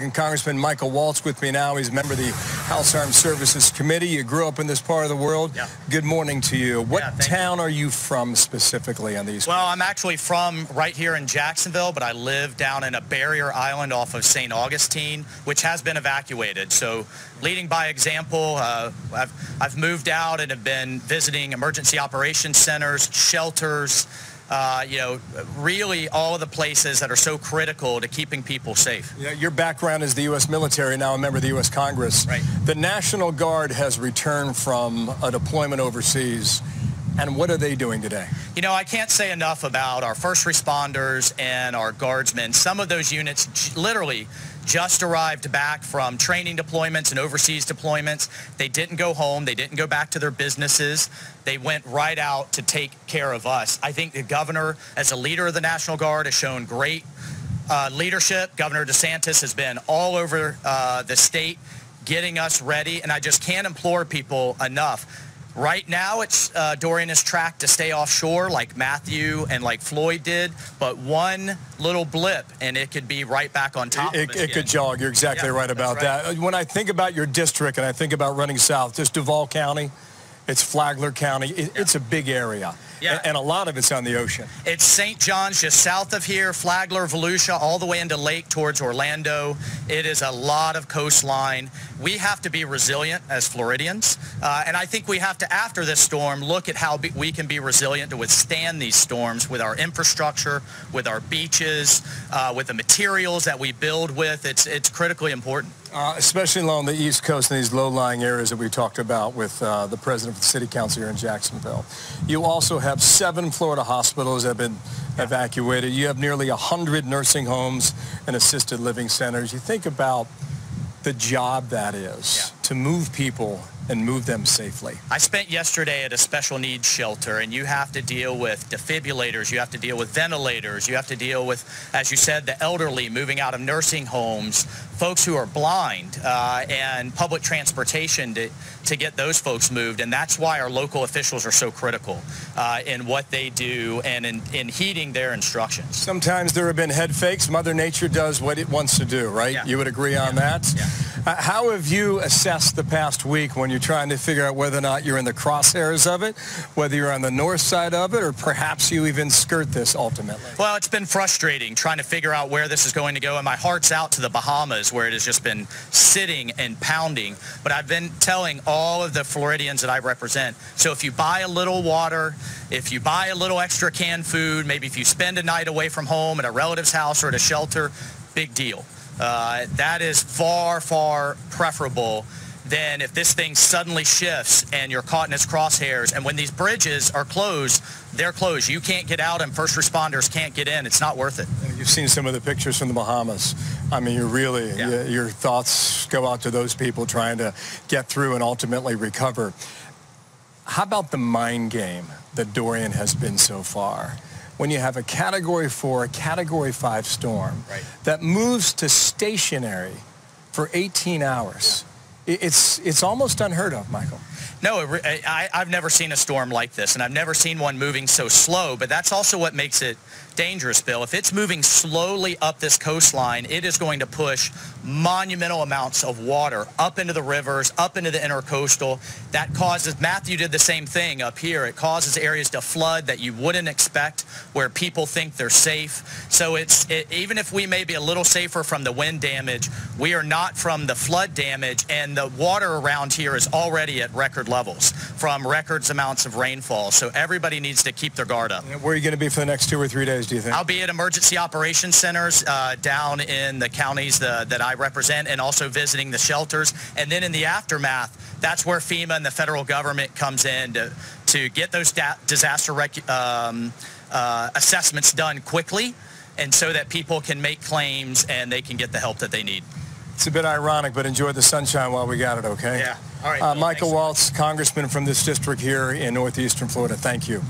And Congressman Michael Waltz with me now. He's a member of the House Armed Services Committee. You grew up in this part of the world. Yeah. Good morning to you. What town you. Are you from specifically on the East Coast? Well, I'm actually from right here in Jacksonville, but I live down in a barrier island off of St. Augustine, which has been evacuated. So leading by example, I've moved out and have been visiting emergency operations centers, shelters, really all of the places that are so critical to keeping people safe. Yeah, your background is the U.S. military, now a member of the U.S. Congress. Right. The National Guard has returned from a deployment overseas. And what are they doing today? You know, I can't say enough about our first responders and our guardsmen. Some of those units literally just arrived back from training deployments and overseas deployments. They didn't go home. They didn't go back to their businesses. They went right out to take care of us. I think the governor, as a leader of the National Guard, has shown great leadership. Governor DeSantis has been all over the state getting us ready, and I just can't implore people enough. Right now, Dorian is tracked to stay offshore like Matthew and like Floyd did, but one little blip and it could be right back on top of it could jog. You're exactly right about that. When I think about your district and I think about running south, just Duval County, it's Flagler County. It's a big area. Yeah. And a lot of it's on the ocean. It's St. John's just south of here, Flagler, Volusia, all the way into Lake towards Orlando. It is a lot of coastline. We have to be resilient as Floridians. And I think we have to, after this storm, look at how we can be resilient to withstand these storms with our infrastructure, with our beaches, with the materials that we build with. It's critically important. Especially along the East Coast and these low-lying areas that we talked about with the president of the city council here in Jacksonville. You also have 7 Florida hospitals that have been evacuated. You have nearly 100 nursing homes and assisted living centers. You think about the job that is to move people and move them safely. I spent yesterday at a special needs shelter, and you have to deal with defibrillators, you have to deal with ventilators, you have to deal with, as you said, the elderly moving out of nursing homes, folks who are blind, and public transportation to get those folks moved. And that's why our local officials are so critical in what they do and in heeding their instructions. Sometimes there have been head fakes. Mother Nature does what it wants to do, right? Yeah. You would agree on that? Yeah. How have you assessed the past week when you're trying to figure out whether or not you're in the crosshairs of it, whether you're on the north side of it, or perhaps you even skirt this ultimately? Well, it's been frustrating trying to figure out where this is going to go, and my heart's out to the Bahamas, where it has just been sitting and pounding. But I've been telling all of the Floridians that I represent, so if you buy a little water, if you buy a little extra canned food, maybe if you spend a night away from home at a relative's house or at a shelter, big deal. That is far, far preferable than if this thing suddenly shifts and you're caught in its crosshairs. And when these bridges are closed, they're closed. You can't get out and first responders can't get in. It's not worth it. You've seen some of the pictures from the Bahamas. I mean, your thoughts go out to those people trying to get through and ultimately recover. How about the mind game that Dorian has been so far? When you have a Category 4, a Category 5 storm that moves to stationary for 18 hours. It's almost unheard of, Michael. No, I've never seen a storm like this, and I've never seen one moving so slow, but that's also what makes it dangerous, Bill. If it's moving slowly up this coastline, it is going to push monumental amounts of water up into the rivers, up into the intercoastal. That causes, Matthew did the same thing up here. It causes areas to flood that you wouldn't expect, where people think they're safe. So even if we may be a little safer from the wind damage, we are not from the flood damage, and the water around here is already at record levels from records amounts of rainfall. So everybody needs to keep their guard up. Where are you going to be for the next 2 or 3 days, do you think? I'll be at emergency operations centers down in the counties that I represent, and also visiting the shelters. And then in the aftermath, that's where FEMA and the federal government comes in to get those disaster assessments done quickly, and so that people can make claims and they can get the help that they need. It's a bit ironic, but enjoy the sunshine while we got it, okay? Yeah. All right. Michael Waltz, congressman from this district here in northeastern Florida. Thank you.